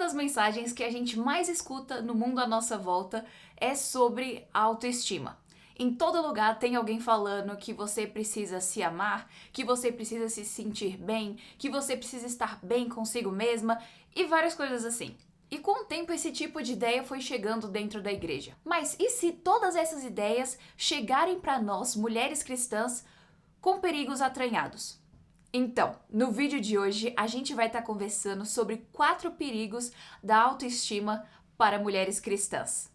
das mensagens que a gente mais escuta no mundo à nossa volta é sobre autoestima. Em todo lugar tem alguém falando que você precisa se amar, que você precisa se sentir bem, que você precisa estar bem consigo mesma e várias coisas assim. E com o tempo esse tipo de ideia foi chegando dentro da igreja. Mas e se todas essas ideias chegarem para nós, mulheres cristãs, com perigos atranhados? Então, no vídeo de hoje a gente vai estar conversando sobre 4 perigos da autoestima para mulheres cristãs.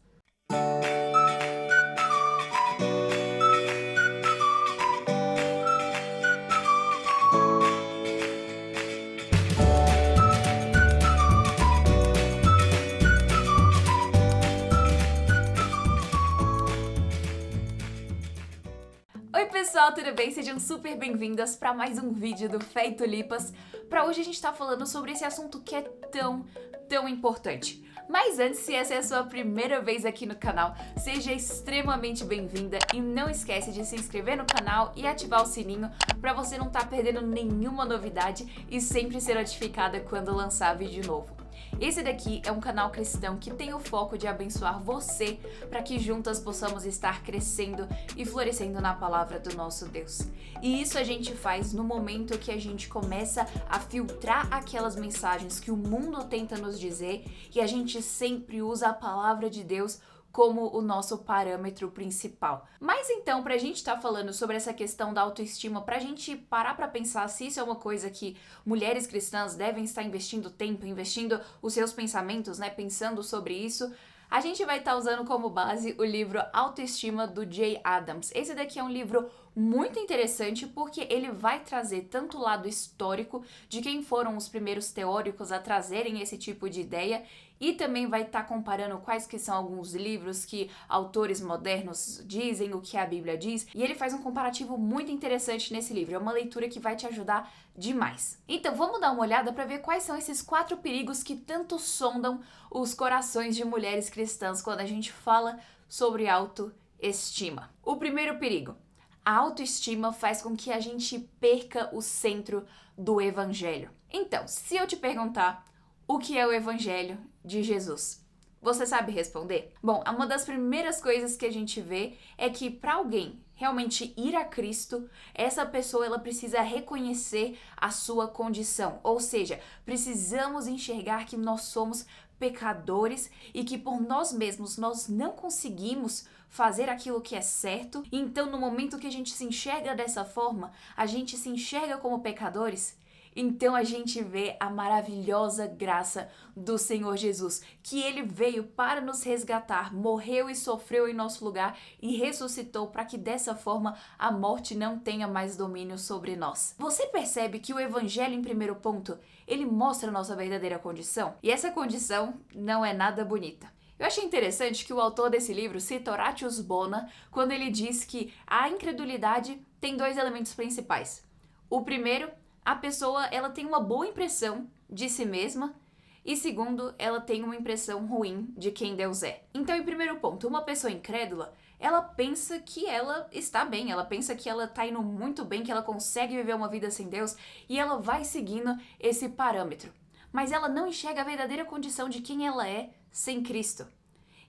Oi pessoal, tudo bem? Sejam super bem-vindas para mais um vídeo do Fé e Tulipas. Para hoje a gente tá falando sobre esse assunto que é tão importante. Mas antes, se essa é a sua primeira vez aqui no canal, seja extremamente bem-vinda e não esquece de se inscrever no canal e ativar o sininho para você não estar perdendo nenhuma novidade e sempre ser notificada quando lançar vídeo novo. Esse daqui é um canal cristão que tem o foco de abençoar você para que juntas possamos estar crescendo e florescendo na palavra do nosso Deus. E isso a gente faz no momento que a gente começa a filtrar aquelas mensagens que o mundo tenta nos dizer e a gente sempre usa a palavra de Deus como o nosso parâmetro principal. Mas então, pra gente estar falando sobre essa questão da autoestima, pra gente parar pra pensar se isso é uma coisa que mulheres cristãs devem estar investindo tempo, investindo os seus pensamentos, né, pensando sobre isso, a gente vai estar usando como base o livro Autoestima do Jay Adams. Esse daqui é um livro muito interessante porque ele vai trazer tanto o lado histórico de quem foram os primeiros teóricos a trazerem esse tipo de ideia e também vai estar comparando quais que são alguns livros que autores modernos dizem, o que a Bíblia diz, e ele faz um comparativo muito interessante nesse livro. É uma leitura que vai te ajudar demais. Então vamos dar uma olhada para ver quais são esses 4 perigos que tanto sondam os corações de mulheres cristãs quando a gente fala sobre autoestima. O primeiro perigo: a autoestima faz com que a gente perca o centro do evangelho. Então, se eu te perguntar o que é o evangelho de Jesus, você sabe responder? Bom, uma das primeiras coisas que a gente vê é que para alguém realmente ir a Cristo, essa pessoa ela precisa reconhecer a sua condição, ou seja, precisamos enxergar que nós somos pecadores e que por nós mesmos nós não conseguimos fazer aquilo que é certo. Então, no momento que a gente se enxerga dessa forma, a gente se enxerga como pecadores. Então a gente vê a maravilhosa graça do Senhor Jesus, que Ele veio para nos resgatar, morreu e sofreu em nosso lugar e ressuscitou para que dessa forma a morte não tenha mais domínio sobre nós. Você percebe que o Evangelho, em primeiro ponto, ele mostra a nossa verdadeira condição? E essa condição não é nada bonita. Eu achei interessante que o autor desse livro cita Horatius Bonar quando ele diz que a incredulidade tem 2 elementos principais. O primeiro, a pessoa ela tem uma boa impressão de si mesma e segundo, ela tem uma impressão ruim de quem Deus é. Então, em primeiro ponto, uma pessoa incrédula, ela pensa que ela está bem, ela pensa que ela está indo muito bem, que ela consegue viver uma vida sem Deus e ela vai seguindo esse parâmetro. Mas ela não enxerga a verdadeira condição de quem ela é sem Cristo.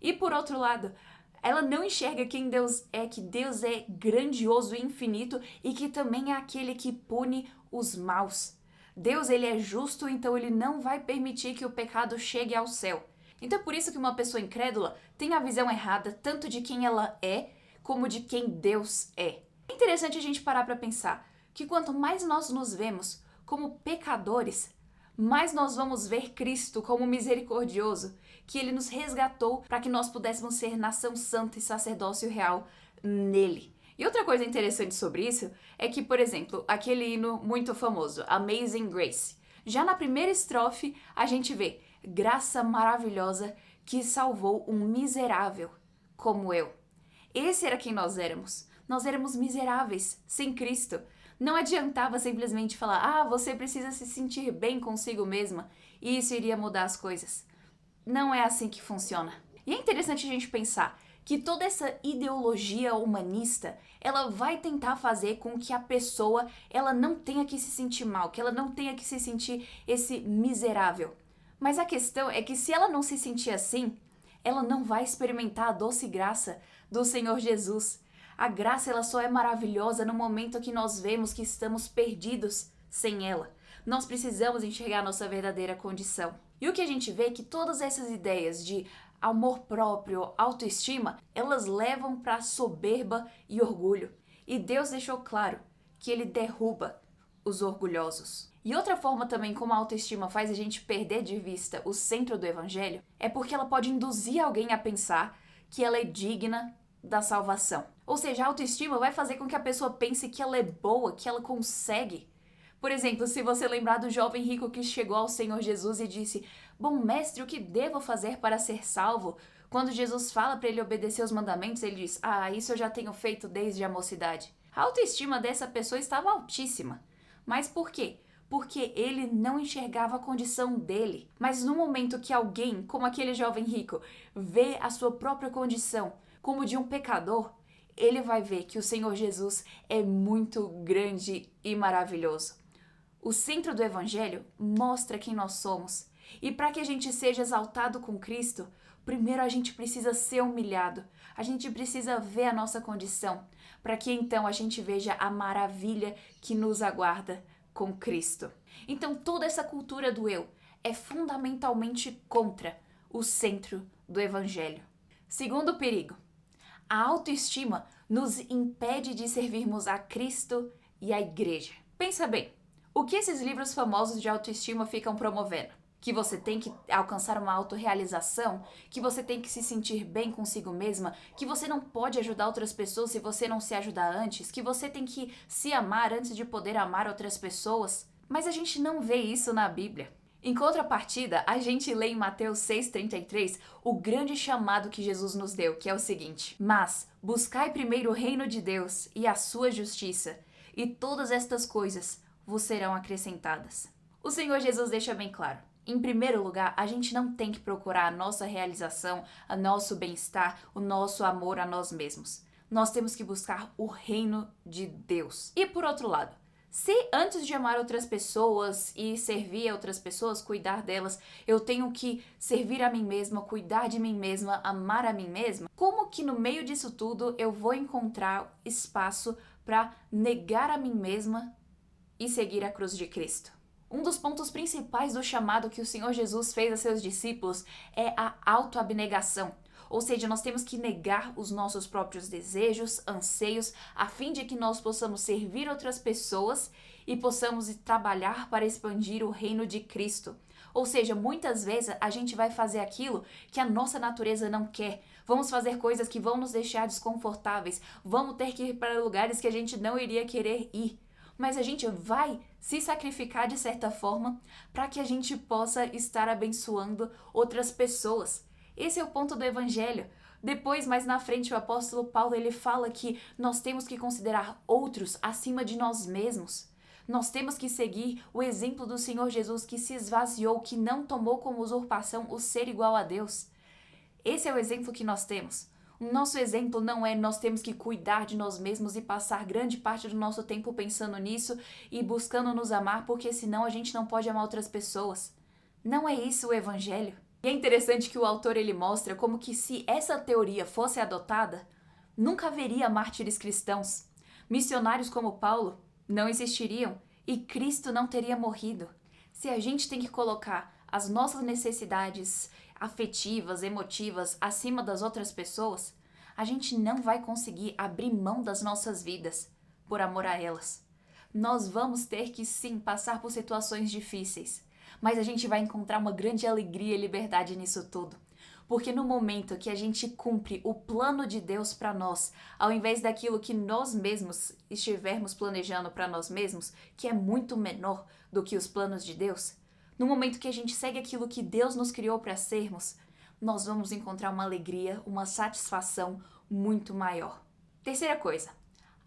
E por outro lado, ela não enxerga quem Deus é, que Deus é grandioso e infinito e que também é aquele que pune os maus. Deus, ele é justo, então ele não vai permitir que o pecado chegue ao céu. Então é por isso que uma pessoa incrédula tem a visão errada tanto de quem ela é, como de quem Deus é. É interessante a gente parar para pensar que quanto mais nós nos vemos como pecadores, mais nós vamos ver Cristo como misericordioso, que Ele nos resgatou para que nós pudéssemos ser nação santa e sacerdócio real nele. E outra coisa interessante sobre isso é que, por exemplo, aquele hino muito famoso, Amazing Grace, já na primeira estrofe a gente vê graça maravilhosa que salvou um miserável como eu. Esse era quem nós éramos. Nós éramos miseráveis, sem Cristo. Não adiantava simplesmente falar, você precisa se sentir bem consigo mesma e isso iria mudar as coisas. Não é assim que funciona. E é interessante a gente pensar que toda essa ideologia humanista, ela vai tentar fazer com que a pessoa, ela não tenha que se sentir mal, que ela não tenha que se sentir esse miserável. Mas a questão é que se ela não se sentir assim, ela não vai experimentar a doce graça do Senhor Jesus. A graça ela só é maravilhosa no momento que nós vemos que estamos perdidos sem ela. Nós precisamos enxergar a nossa verdadeira condição. E o que a gente vê é que todas essas ideias de amor próprio, autoestima, elas levam para soberba e orgulho. E Deus deixou claro que ele derruba os orgulhosos. E outra forma também como a autoestima faz a gente perder de vista o centro do evangelho é porque ela pode induzir alguém a pensar que ela é digna da salvação. Ou seja, a autoestima vai fazer com que a pessoa pense que ela é boa, que ela consegue. Por exemplo, se você lembrar do jovem rico que chegou ao Senhor Jesus e disse: "Bom mestre, o que devo fazer para ser salvo?" Quando Jesus fala para ele obedecer os mandamentos, ele diz: "Ah, isso eu já tenho feito desde a mocidade." A autoestima dessa pessoa estava altíssima. Mas por quê? Porque ele não enxergava a condição dele. Mas no momento que alguém, como aquele jovem rico, vê a sua própria condição como de um pecador, ele vai ver que o Senhor Jesus é muito grande e maravilhoso. O centro do Evangelho mostra quem nós somos. E para que a gente seja exaltado com Cristo, primeiro a gente precisa ser humilhado. A gente precisa ver a nossa condição, para que então a gente veja a maravilha que nos aguarda com Cristo. Então toda essa cultura do eu é fundamentalmente contra o centro do Evangelho. Segundo perigo, a autoestima nos impede de servirmos a Cristo e à Igreja. Pensa bem, o que esses livros famosos de autoestima ficam promovendo? Que você tem que alcançar uma autorrealização, que você tem que se sentir bem consigo mesma, que você não pode ajudar outras pessoas se você não se ajudar antes, que você tem que se amar antes de poder amar outras pessoas. Mas a gente não vê isso na Bíblia. Em contrapartida, a gente lê em Mateus 6,33 o grande chamado que Jesus nos deu, que é o seguinte: "Mas buscai primeiro o reino de Deus e a sua justiça, e todas estas coisas vos serão acrescentadas." O Senhor Jesus deixa bem claro. Em primeiro lugar, a gente não tem que procurar a nossa realização, o nosso bem-estar, o nosso amor a nós mesmos. Nós temos que buscar o reino de Deus. E por outro lado, se antes de amar outras pessoas e servir a outras pessoas, cuidar delas, eu tenho que servir a mim mesma, cuidar de mim mesma, amar a mim mesma, como que no meio disso tudo eu vou encontrar espaço para negar a mim mesma e seguir a cruz de Cristo? Um dos pontos principais do chamado que o Senhor Jesus fez a seus discípulos é a autoabnegação. Ou seja, nós temos que negar os nossos próprios desejos, anseios, a fim de que nós possamos servir outras pessoas e possamos trabalhar para expandir o reino de Cristo. Ou seja, muitas vezes a gente vai fazer aquilo que a nossa natureza não quer. Vamos fazer coisas que vão nos deixar desconfortáveis. Vamos ter que ir para lugares que a gente não iria querer ir. Mas a gente vai se sacrificar de certa forma para que a gente possa estar abençoando outras pessoas. Esse é o ponto do Evangelho. Depois, mais na frente, o apóstolo Paulo ele fala que nós temos que considerar outros acima de nós mesmos. Nós temos que seguir o exemplo do Senhor Jesus que se esvaziou, que não tomou como usurpação o ser igual a Deus. Esse é o exemplo que nós temos. O nosso exemplo não é nós temos que cuidar de nós mesmos e passar grande parte do nosso tempo pensando nisso e buscando nos amar, porque senão a gente não pode amar outras pessoas. Não é isso o Evangelho. E é interessante que o autor ele mostra como que se essa teoria fosse adotada, nunca haveria mártires cristãos. Missionários como Paulo não existiriam e Cristo não teria morrido. Se a gente tem que colocar as nossas necessidades afetivas, emotivas, acima das outras pessoas, a gente não vai conseguir abrir mão das nossas vidas por amor a elas. Nós vamos ter que sim passar por situações difíceis, mas a gente vai encontrar uma grande alegria e liberdade nisso tudo. Porque no momento que a gente cumpre o plano de Deus para nós, ao invés daquilo que nós mesmos estivermos planejando para nós mesmos, que é muito menor do que os planos de Deus, no momento que a gente segue aquilo que Deus nos criou para sermos, nós vamos encontrar uma alegria, uma satisfação muito maior. Terceira coisa,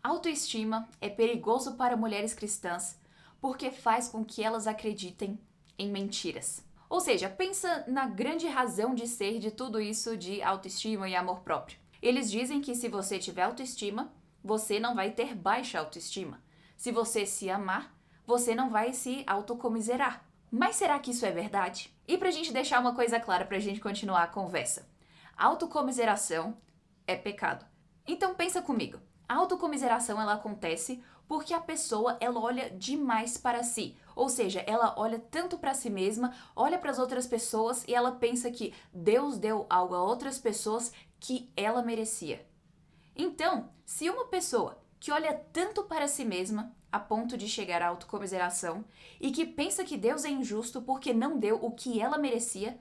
autoestima é perigoso para mulheres cristãs porque faz com que elas acreditem em mentiras. Ou seja, pensa na grande razão de ser de tudo isso de autoestima e amor próprio. Eles dizem que se você tiver autoestima, você não vai ter baixa autoestima. Se você se amar, você não vai se autocomiserar. Mas será que isso é verdade? E pra gente deixar uma coisa clara pra gente continuar a conversa. Autocomiseração é pecado. Então pensa comigo. A autocomiseração ela acontece porque a pessoa ela olha demais para si. Ou seja, ela olha tanto para si mesma, olha para as outras pessoas e ela pensa que Deus deu algo a outras pessoas que ela merecia. Então, se uma pessoa que olha tanto para si mesma, a ponto de chegar à autocomiseração, e que pensa que Deus é injusto porque não deu o que ela merecia,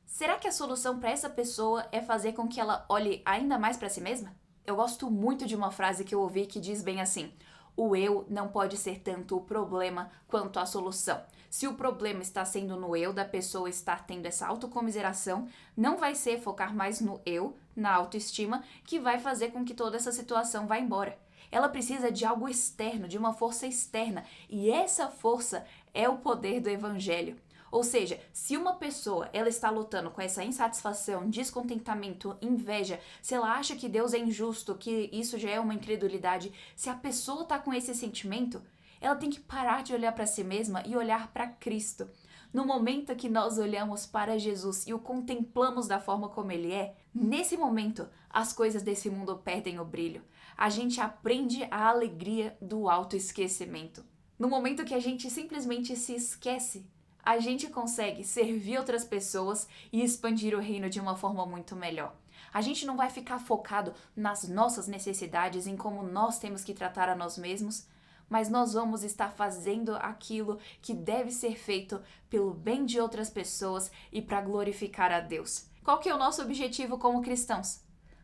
será que a solução para essa pessoa é fazer com que ela olhe ainda mais para si mesma? Eu gosto muito de uma frase que eu ouvi que diz bem assim: o eu não pode ser tanto o problema quanto a solução. Se o problema está sendo no eu da pessoa estar tendo essa autocomiseração, não vai ser focar mais no eu, na autoestima, que vai fazer com que toda essa situação vá embora. Ela precisa de algo externo, de uma força externa, e essa força é o poder do evangelho. Ou seja, se uma pessoa ela está lutando com essa insatisfação, descontentamento, inveja, se ela acha que Deus é injusto, que isso já é uma incredulidade, se a pessoa está com esse sentimento, ela tem que parar de olhar para si mesma e olhar para Cristo. No momento que nós olhamos para Jesus e o contemplamos da forma como Ele é, nesse momento as coisas desse mundo perdem o brilho. A gente aprende a alegria do autoesquecimento. No momento que a gente simplesmente se esquece, a gente consegue servir outras pessoas e expandir o reino de uma forma muito melhor. A gente não vai ficar focado nas nossas necessidades, em como nós temos que tratar a nós mesmos, mas nós vamos estar fazendo aquilo que deve ser feito pelo bem de outras pessoas e para glorificar a Deus. Qual que é o nosso objetivo como cristãos?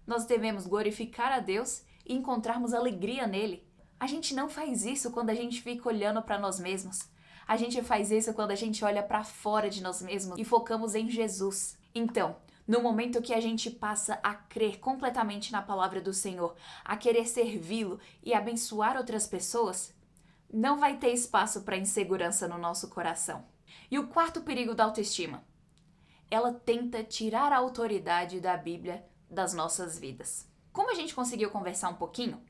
Nós devemos glorificar a Deus e encontrarmos alegria nele. A gente não faz isso quando a gente fica olhando para nós mesmos. A gente faz isso quando a gente olha para fora de nós mesmos e focamos em Jesus. Então, no momento que a gente passa a crer completamente na palavra do Senhor, a querer servi-lo e abençoar outras pessoas, não vai ter espaço para insegurança no nosso coração. E o quarto perigo da autoestima? Ela tenta tirar a autoridade da Bíblia das nossas vidas. Como a gente conseguiu conversar um pouquinho,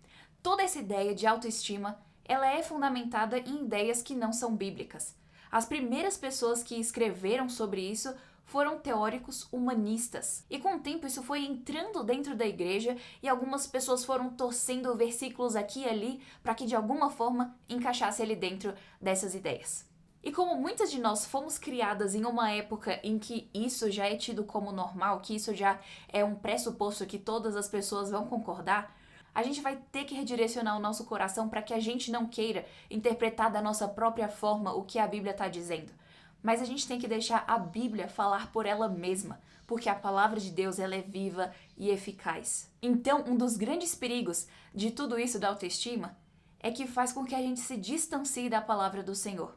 toda essa ideia de autoestima ela é fundamentada em ideias que não são bíblicas. As primeiras pessoas que escreveram sobre isso foram teóricos humanistas. E com o tempo isso foi entrando dentro da igreja e algumas pessoas foram torcendo versículos aqui e ali para que de alguma forma encaixasse ali dentro dessas ideias. E como muitas de nós fomos criadas em uma época em que isso já é tido como normal, que isso já é um pressuposto que todas as pessoas vão concordar, a gente vai ter que redirecionar o nosso coração para que a gente não queira interpretar da nossa própria forma o que a Bíblia está dizendo. Mas a gente tem que deixar a Bíblia falar por ela mesma, porque a palavra de Deus ela é viva e eficaz. Então, um dos grandes perigos de tudo isso da autoestima é que faz com que a gente se distancie da palavra do Senhor.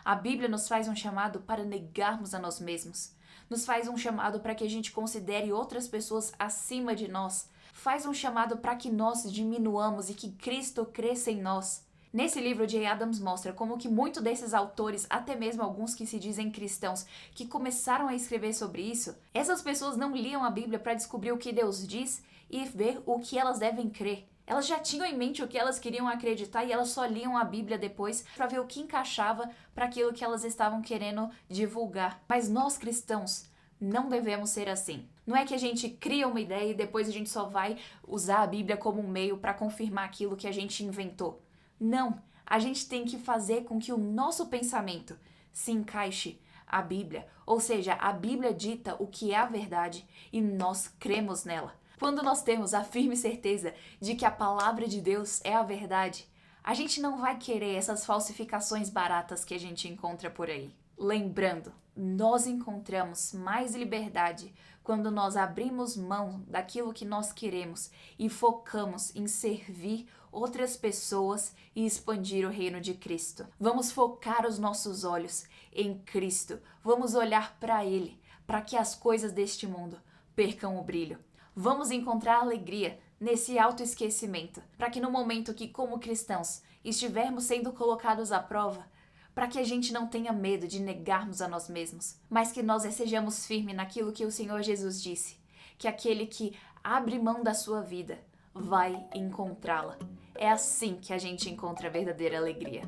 A Bíblia nos faz um chamado para negarmos a nós mesmos. Nos faz um chamado para que a gente considere outras pessoas acima de nós. Faz um chamado para que nós diminuamos e que Cristo cresça em nós. Nesse livro, J. Adams mostra como que muitos desses autores, até mesmo alguns que se dizem cristãos, que começaram a escrever sobre isso, essas pessoas não liam a Bíblia para descobrir o que Deus diz e ver o que elas devem crer. Elas já tinham em mente o que elas queriam acreditar e elas só liam a Bíblia depois para ver o que encaixava para aquilo que elas estavam querendo divulgar. Mas nós cristãos não devemos ser assim. Não é que a gente cria uma ideia e depois a gente só vai usar a Bíblia como um meio para confirmar aquilo que a gente inventou. Não, a gente tem que fazer com que o nosso pensamento se encaixe à Bíblia. Ou seja, a Bíblia dita o que é a verdade e nós cremos nela. Quando nós temos a firme certeza de que a palavra de Deus é a verdade, a gente não vai querer essas falsificações baratas que a gente encontra por aí. Lembrando, nós encontramos mais liberdade quando nós abrimos mão daquilo que nós queremos e focamos em servir outras pessoas e expandir o reino de Cristo. Vamos focar os nossos olhos em Cristo. Vamos olhar para Ele, para que as coisas deste mundo percam o brilho. Vamos encontrar alegria nesse autoesquecimento, para que no momento que, como cristãos, estivermos sendo colocados à prova, para que a gente não tenha medo de negarmos a nós mesmos, mas que nós sejamos firmes naquilo que o Senhor Jesus disse, que aquele que abre mão da sua vida vai encontrá-la. É assim que a gente encontra a verdadeira alegria.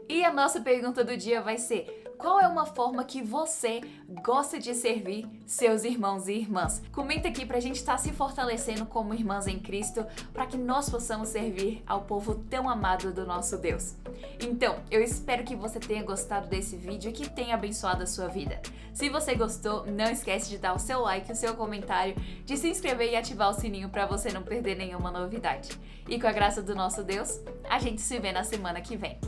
E a nossa pergunta do dia vai ser: Qual é uma forma que você gosta de servir seus irmãos e irmãs? Comenta aqui pra gente estar se fortalecendo como irmãs em Cristo, para que nós possamos servir ao povo tão amado do nosso Deus. Então, eu espero que você tenha gostado desse vídeo e que tenha abençoado a sua vida. Se você gostou, não esquece de dar o seu like, o seu comentário, de se inscrever e ativar o sininho para você não perder nenhuma novidade. E com a graça do nosso Deus, a gente se vê na semana que vem.